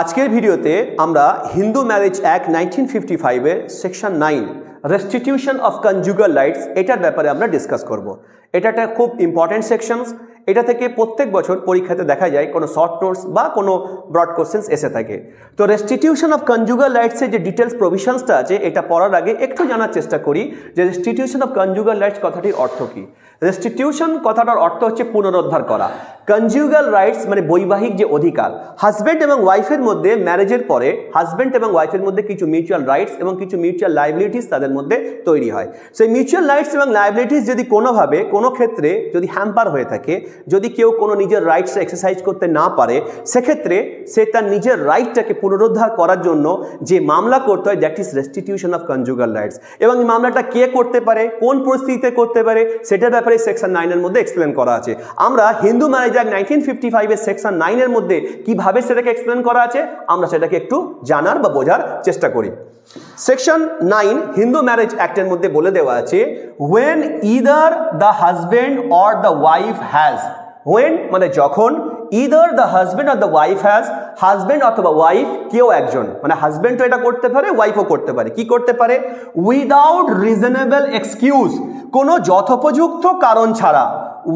আজকের ভিডিওতে আমরা হিন্দু ম্যারেজ অ্যাক্ট 1955 এর section 9 restitution of conjugal rights এটার ব্যাপারে আমরা ডিসকাস করব। এটা একটা খুব ইম্পর্টেন্ট সেকশনস। এটা থেকে প্রত্যেক বছর পরীক্ষাতে দেখা যায় কোনো শর্ট নোটস বা কোনো ব্রড কোশ্চেন্স এসে থাকে। তো রেস্টিটিউশন অফ কনজুগাল রাইটসের যে ডিটেলস প্রভিশনসটা আছে এটা পড়ার আগে একটু জানার চেষ্টা করি যে রেস্টিটিউশন অফ কনজুগাল রাইটস কথাটির অর্থ কী। রেস্টিটিউশন কথাটার অর্থ হচ্ছে পুনরুদ্ধার করা। কনজুগাল রাইটস মানে বৈবাহিক যে অধিকার, হাজব্যান্ড এবং ওয়াইফের মধ্যে ম্যারেজের পরে হাজব্যান্ড এবং ওয়াইফের মধ্যে কিছু মিউচুয়াল রাইটস এবং কিছু মিউচুয়াল লায়াবিলিটিস তাদের মধ্যে তৈরি হয়। সেই মিউচুয়াল রাইটস এবং লায়াবিলিটিস যদি কোনোভাবে কোনো ক্ষেত্রে যদি হ্যাম্পার হয়ে থাকে, যদি কেউ কোনো নিজের রাইটস এক্সারসাইজ করতে না পারে, সেক্ষেত্রে সে তার নিজের রাইটটাকে পুনরুদ্ধার করার জন্য যে মামলা করতে হয় that is restitution of conjugal rights. এবং এই মামলাটা কে করতে পারে, কোন পরিস্থিতিতে করতে পারে, সেটার ব্যাপারে সেকশন 9 এর মধ্যে এক্সপ্লেন করা আছে। আমরা হিন্দু ম্যারেজ অ্যাক্ট 1955 এর সেকশন 9 এর মধ্যে কিভাবে সেটাকে এক্সপ্লেন করা আছে আমরা সেটাকে একটু জানার বা বোঝার চেষ্টা করি। সেকশন 9 হিন্দু ম্যারেজ অ্যাক্টের মধ্যে বলে দেওয়া আছে when either the husband or the wife has, when মানে যখন, either the husband or the wife has, husband অথবা ওয়াইফ কেউ একজন, মানে হাজব্যান্ডও এটা করতে পারে ওয়াইফও করতে পারে, কি করতে পারে, উইদাউট রিজনেবল এক্সকিউজ, কোনো যথোপযুক্ত কারণ ছাড়া,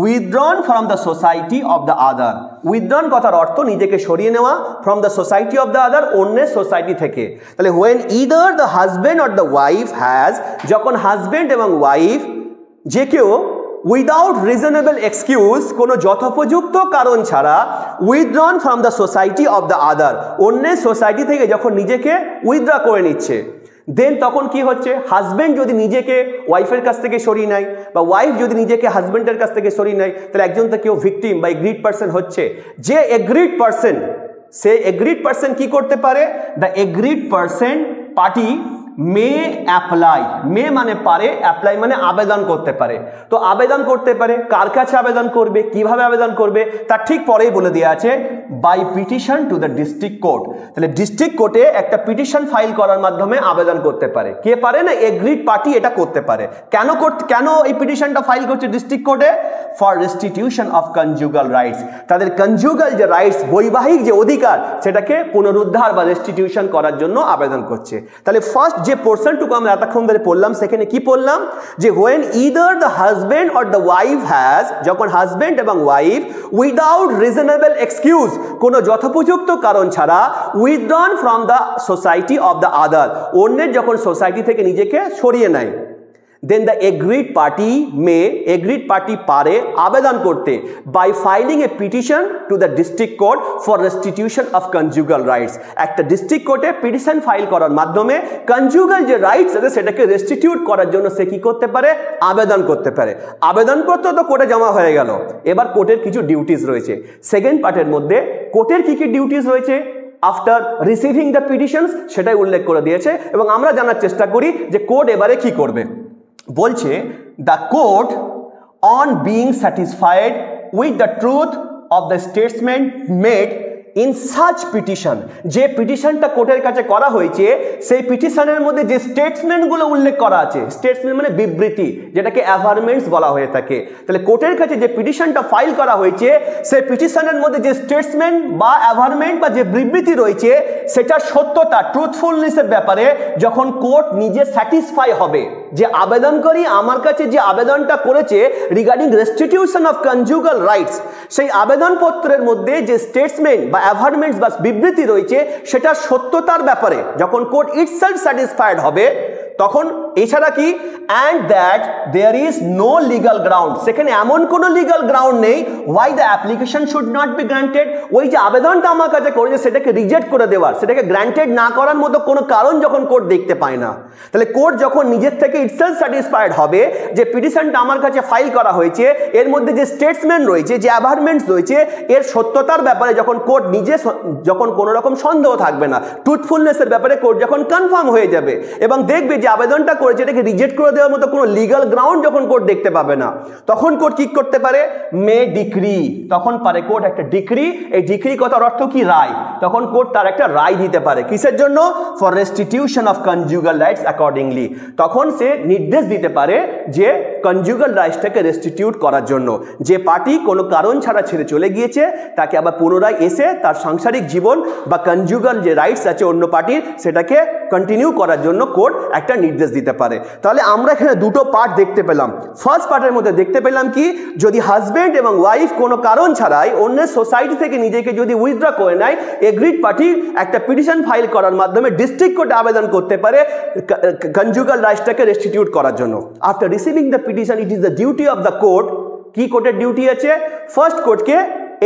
withdrawn from the society of the other, withdrawn কথার অর্থ নিজেকে সরিয়ে নেওয়া, from the society of the other অন্যের সোসাইটি থেকে। তাহলে when either the husband or the wife has, যখন হাজব্যান্ড এবং ওয়াইফ যে কেউ উইদাউট রিজনেবল এক্সকিউজ কোনো যথোপযুক্ত কারণ ছাড়া, withdrawn from the society of the other অন্যের সোসাইটি থেকে যখন নিজেকে উইথড্র করে নিচ্ছে, দেন তখন কি হচ্ছে, হাজব্যান্ড যদি নিজেকে ওয়াইফের কাছ থেকে সরিয়ে নেয় বা ওয়াইফ যদি নিজেকে হাজব্যান্ডের কাছ থেকে সরিয়ে নেয়, তাহলে একজন তো কেউ ভিকটিম বা এগ্রিড পার্সন হচ্ছে। যে এগ্রিড পার্সন, সে এগ্রিড পার্সন কি করতে পারে, the aggrieved person party may apply, may মানে পারে, অ্যাপ্লাই মানে আবেদন করতে পারে। তো আবেদন করতে পারে, কার কাছে আবেদন করবে, কিভাবে আবেদন করবে তার ঠিক পরেই বলে দেওয়া আছে, by petition to the district court. তাহলে ডিস্ট্রিক্ট কোর্টে একটা পিটিশন ফাইল করার মাধ্যমে আবেদন করতে পারে। কে পারে না, এগ্রিড পার্টি এটা করতে পারে। কেন এই পিটিশনটা ফাইল করছে ডিস্ট্রিক্ট কোর্টে, for restitution of conjugal rights, তাদের কনজুগাল যে রাইটস বৈবাহিক যে অধিকার সেটাকে পুনরুদ্ধার বা রেস্টিটিউশন করার জন্য আবেদন করছে। তাহলে ফার্স্ট যে পোর্শনটুকু আমরা এতক্ষণ ধরে পড়লাম সেখানে কি পড়লাম, যে when either the husband or the wife has, যখন হাজব্যান্ড এবং ওয়াইফ উইদাউট রিজনেবল এক্সকিউজ কোনো যথোপযুক্ত কারণ ছাড়া, withdrawn from the society of the other অন্যের যখন সোসাইটি থেকে নিজেকে সরিয়ে নেয়, then the agreed party may, agreed party পারে আবেদন করতে, by filing a petition to the district court for restitution of conjugal rights, একটা ডিস্ট্রিক্ট কোর্টে পিটিশন ফাইল করার মাধ্যমে কনজুগাল যে রাইটস আছে সেটাকে রেস্টিটিউট করার জন্য সে কি করতে পারে, আবেদন করতে পারে। আবেদনপত্র তো কোর্টে জমা হয়ে গেল, এবার কোর্টের কিছু ডিউটিস রয়েছে। সেকেন্ড পার্টের মধ্যে কোর্টের কি কি ডিউটিস রয়েছে আফটার রিসিভিং দ্য পিটিশনস সেটাই উল্লেখ করে দিয়েছে, এবং আমরা জানার চেষ্টা করি যে কোর্ট এবারে কি করবে। বলছে, the court on being satisfied with the truth of the statements made in such petition, যে পিটিশনটা কোর্টের কাছে করা হয়েছে সেই পিটিশনের মধ্যে যে স্টেটসমেন্টগুলো উল্লেখ করা আছে, স্টেটসমেন্ট মানে বিবৃতি, যেটাকে অ্যাভারমেন্টস বলা হয়ে থাকে। তাহলে কোর্টের কাছে যে পিটিশনটা ফাইল করা হয়েছে সেই পিটিশনের মধ্যে যে স্টেটসমেন্ট বা অ্যাভারমেন্ট বা যে বিবৃতি রয়েছে সেটার সত্যতা, ট্রুথফুলনেসের ব্যাপারে যখন কোর্ট নিজে স্যাটিসফাই হবে যে আবেদনকারী আমার কাছে যে আবেদনটা করেছে regarding restitution of conjugal rights, সেই আবেদনপত্রের মধ্যে যে স্টেটসমেন্ট বা অ্যাভারমেন্টস বা বিবৃতি রয়েছে সেটার সত্যতার ব্যাপারে যখন কোর্ট ইটসেলফ স্যাটিসফাইড হবে, তখন এছাড়া কি, and that there is no legal ground, সেখানে এমন কোনো লিগাল গ্রাউন্ড নেই why the application should not be granted, ওই যে আবেদনটা আমার কাছে করেছে সেটাকে রিজেক্ট করে দেওয়ার, সেটাকে গ্রান্টেড না করার মতো কোনো কারণ যখন কোর্ট দেখতে পায় না, তাহলে কোর্ট যখন নিজের থেকে ইটসেলফ স্যাটিসফাইড হবে যে পিটিশনটা আমার কাছে ফাইল করা হয়েছে এর মধ্যে যে স্টেটসমেন্ট রয়েছে, যে অ্যাভারমেন্টস রয়েছে এর সত্যতার ব্যাপারে যখন কোর্ট নিজে, যখন কোনো রকম সন্দেহ থাকবে না, ট্রুথফুলনেসের ব্যাপারে কোর্ট যখন কনফার্ম হয়ে যাবে এবং দেখবে যে আবেদনটা করেছে এটাকে রিজেক্ট করে দেওয়ার মতো কোনো লিগাল গ্রাউন্ড যখন কোর্ট দেখতে পাবে না, তখন কোর্ট কি করতে পারে, মে ডিক্রি, তখন পারে কোর্ট একটা ডিক্রি, এই ডিক্রি কথার অর্থ কি, রায়, তখন কোর্ট তার একটা রায় দিতে পারে, কিসের জন্য, for restitution of conjugal rights accordingly, তখন সে নির্দেশ দিতে পারে যে কনজুগাল রাইটসটাকে রেস্টিটিউট করার জন্য। যে পার্টি কোনো কারণ ছাড়া ছেড়ে চলে গিয়েছে তাকে আবার পুনরায় এসে তার সাংসারিক জীবন বা কনজুগাল যে রাইটস আছে অন্য পার্টির সেটাকে কন্টিনিউ করার জন্য কোর্ট একটা নির্দেশ দিতে পারে। তাহলে আমরা এখানে দুটো পার্ট দেখতে পেলাম। ফার্স্ট পার্টের মধ্যে দেখতে পেলাম কি, যদি হাজব্যান্ড এবং ওয়াইফ কোনো কারণ ছাড়াই অন্যের সোসাইটি থেকে নিজেকে যদি উইথড্র করে নেয়, এগ্রিড পার্টি একটা পিটিশন ফাইল করার মাধ্যমে ডিস্ট্রিক্ট কোর্টে আবেদন করতে পারে কনজুগাল রাইটসটাকে রেস্টিটিউট করার জন্য। After receiving the petition it is the duty of the court. কি কোর্টের ডিউটি আছে? ফার্স্ট কোর্টকে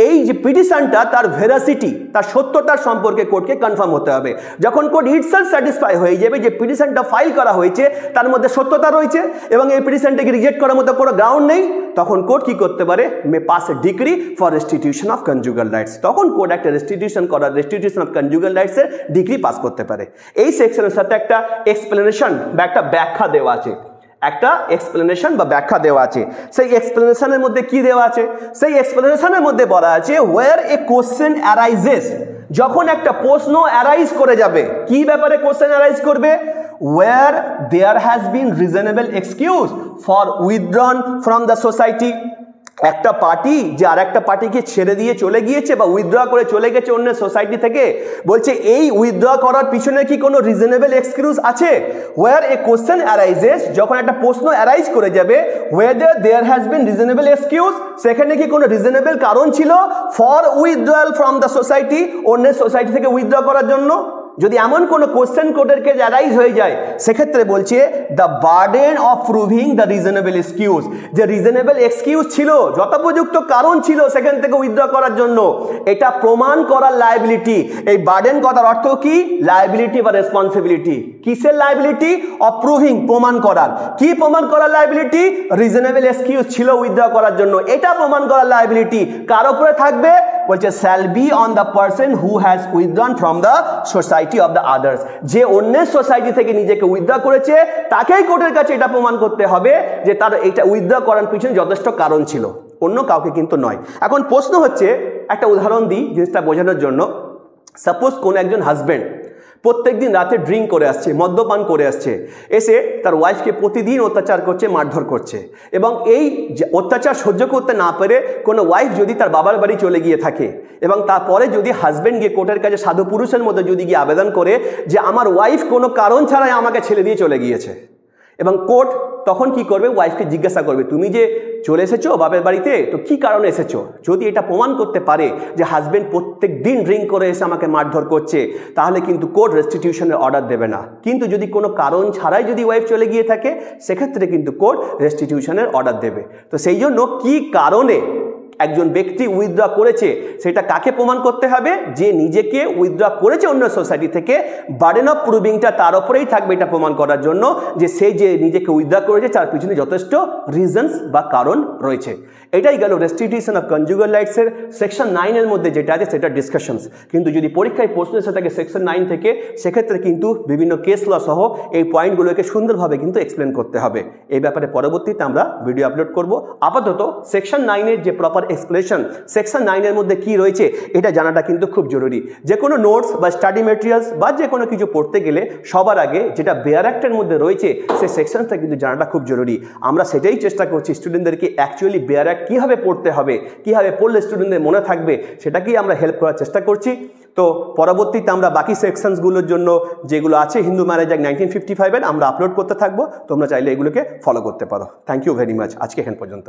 এই যে পিটিশনটা তার ভেরাসিটি, তার সত্যতার সম্পর্কে কোর্টকে কনফার্ম হতে হবে। যখন কোর্ট ইটসেলফ স্যাটিসফাই হয়ে যাবে যে পিটিশনটা ফাইল করা হয়েছে তার মধ্যে সত্যতা রয়েছে এবং এই পিটিশনটাকে রিজেক্ট করার মতো কোনো গ্রাউন্ড নেই, তখন কোর্ট কি করতে পারে? May pass a decree for restitution of conjugal rights. তখন কোর্ট একটা রেস্টিটিউশন অফ কনজুগাল রাইটসের ডিগ্রি পাস করতে পারে। এই সেকশনের সাথে একটা এক্সপ্লেনেশন বা একটা ব্যাখ্যা দেওয়া আছে, একটা এক্সপ্লেনেশন বা ব্যাখ্যা দেওয়া আছে। সেই এক্সপ্লেনেশনের মধ্যে কি দেওয়া আছে? সেই এক্সপ্লেনেশনের মধ্যে বলা আছে ওয়্যার এ কোশ্চেন অ্যারাইজেস, যখন একটা প্রশ্ন অ্যারাইজ করে যাবে। কি ব্যাপারে কোশ্চেন অ্যারাইজ করবে? where there has been reasonable excuse for withdrawn from the society। একটা পার্টি যে আর একটা পার্টিকে ছেড়ে দিয়ে চলে গিয়েছে বা উইথড্র করে চলে গেছে অন্য সোসাইটি থেকে, বলছে এই উইথড্র করার পিছনে কি কোনো রিজনেবল এক্সকিউজ আছে? ওয়ার এ কোশ্চেন অ্যারাইজেস, যখন একটা প্রশ্ন অ্যারাইজ করে যাবে, whether there has been reasonable excuse, সেখানে কি কোনো রিজনেবল কারণ ছিল for withdrawal from the society, অন্য সোসাইটি থেকে উইথড্র করার জন্য। যদি এমন কোনো কোশ্চেন কোর্টের কেস অ্যারাইজ হয়ে যায়, সেক্ষেত্রে বলছে the burden of proving the reasonable excuse, যে রিজনেবল এক্সকিউজ ছিল, যথোপযুক্ত কারণ ছিল সেখান থেকে উইথড্র করার জন্য, এটা প্রমাণ করার লায়াবিলিটি। এই বার্ডেন কথার অর্থ কি? লায়াবিলিটি বা রেসপন্সিবিলিটি। কিসের লায়াবিলিটি? অফ প্রুভিং, প্রমাণ করার। কি প্রমাণ করার লায়াবিলিটি? রিজনেবল এক্সকিউজ ছিল উইথড্র করার জন্য, এটা প্রমাণ করার লায়াবিলিটি কার উপরে থাকবে? বলছে shall be on the person who has withdrawn from the society of the others. যে অন্যের সোসাইটি থেকে নিজেকে উইথড্র করেছে তাকেই কোর্টের কাছে এটা প্রমাণ করতে হবে যে তার এটা উইথড্র করার পিছনে যথেষ্ট কারণ ছিল, অন্য কাউকে কিন্তু নয়। এখন প্রশ্ন হচ্ছে, একটা উদাহরণ দিই জিনিসটা বোঝানোর জন্য। সাপোজ কোনো একজন হাজব্যান্ড প্রত্যেকদিন রাতে ড্রিঙ্ক করে আসছে, মদ্যপান করে আসছে, এসে তার ওয়াইফকে প্রতিদিন অত্যাচার করছে, মারধর করছে, এবং এই অত্যাচার সহ্য করতে না পেরে কোনো ওয়াইফ যদি তার বাবার বাড়ি চলে গিয়ে থাকে এবং তারপরে যদি হাজব্যান্ড গিয়ে কোর্টের কাছে সাধু পুরুষের মধ্যে যদি গিয়ে আবেদন করে যে আমার ওয়াইফ কোনো কারণ ছাড়াই আমাকে ছেড়ে দিয়ে চলে গিয়েছে, এবং কোর্ট তখন কি করবে? ওয়াইফকে জিজ্ঞাসা করবে তুমি যে চলে এসেছো বাপের বাড়িতে, তো কি কারণে এসেছো? যদি এটা প্রমাণ করতে পারে যে হাজব্যান্ড প্রত্যেক দিন ড্রিঙ্ক করে এসে আমাকে মারধর করছে, তাহলে কিন্তু কোর্ট রেস্টিটিউশনের অর্ডার দেবে না। কিন্তু যদি কোনো কারণ ছাড়াই যদি ওয়াইফ চলে গিয়ে থাকে, সেক্ষেত্রে কিন্তু কোর্ট রেস্টিটিউশনের অর্ডার দেবে। তো সেই জন্য কি কারণে একজন ব্যক্তি উইথড্র করেছে সেটা কাকে প্রমাণ করতে হবে? যে নিজেকে উইথড্র করেছে অন্য সোসাইটি থেকে, বার্ডেন অফ প্রুভিংটা তার উপরেই থাকবে এটা প্রমাণ করার জন্য যে সে যে নিজেকে উইথড্র করেছে তার পিছনে যথেষ্ট রিজনস বা কারণ রয়েছে। এটাই গেল রেস্টিটিউশন অফ কনজুগাল রাইটসের সেকশন 9 এর মধ্যে যেটা আছে সেটা ডিসকাশনস। কিন্তু যদি পরীক্ষায় প্রশ্ন এসে থাকে সেকশন 9 থেকে, সেক্ষেত্রে কিন্তু বিভিন্ন কেস ল সহ এই পয়েন্টগুলোকে সুন্দরভাবে কিন্তু এক্সপ্লেন করতে হবে। এই ব্যাপারে পরবর্তীতে আমরা ভিডিও আপলোড করব। আপাতত সেকশন 9 এর যে প্রপার এক্সপ্লেনেশন সেকশন 9 এর মধ্যে কি রয়েছে এটা জানাটা কিন্তু খুব জরুরি। যে কোনো নোটস বা স্টাডি মেটেরিয়ালস বা যে কোনো কিছু পড়তে গেলে সবার আগে যেটা বেয়ার অ্যাক্টের মধ্যে রয়েছে সেই সেকশনটা কিন্তু জানাটা খুব জরুরি। আমরা সেটাই চেষ্টা করছি স্টুডেন্টদেরকে অ্যাকচুয়ালি বেয়ার অ্যাক্ট কীভাবে পড়তে হবে, কীভাবে পড়লে স্টুডেন্টদের মনে থাকবে, সেটাকেই আমরা হেল্প করার চেষ্টা করছি। তো পরবর্তীতে আমরা বাকি সেকশনসগুলোর জন্য যেগুলো আছে হিন্দু ম্যারেজ অ্যাক্ট 1955 এর আমরা আপলোড করতে থাকবো। তোমরা চাইলে এগুলোকে ফলো করতে পারো। Thank you very much. আজকে এখান পর্যন্ত।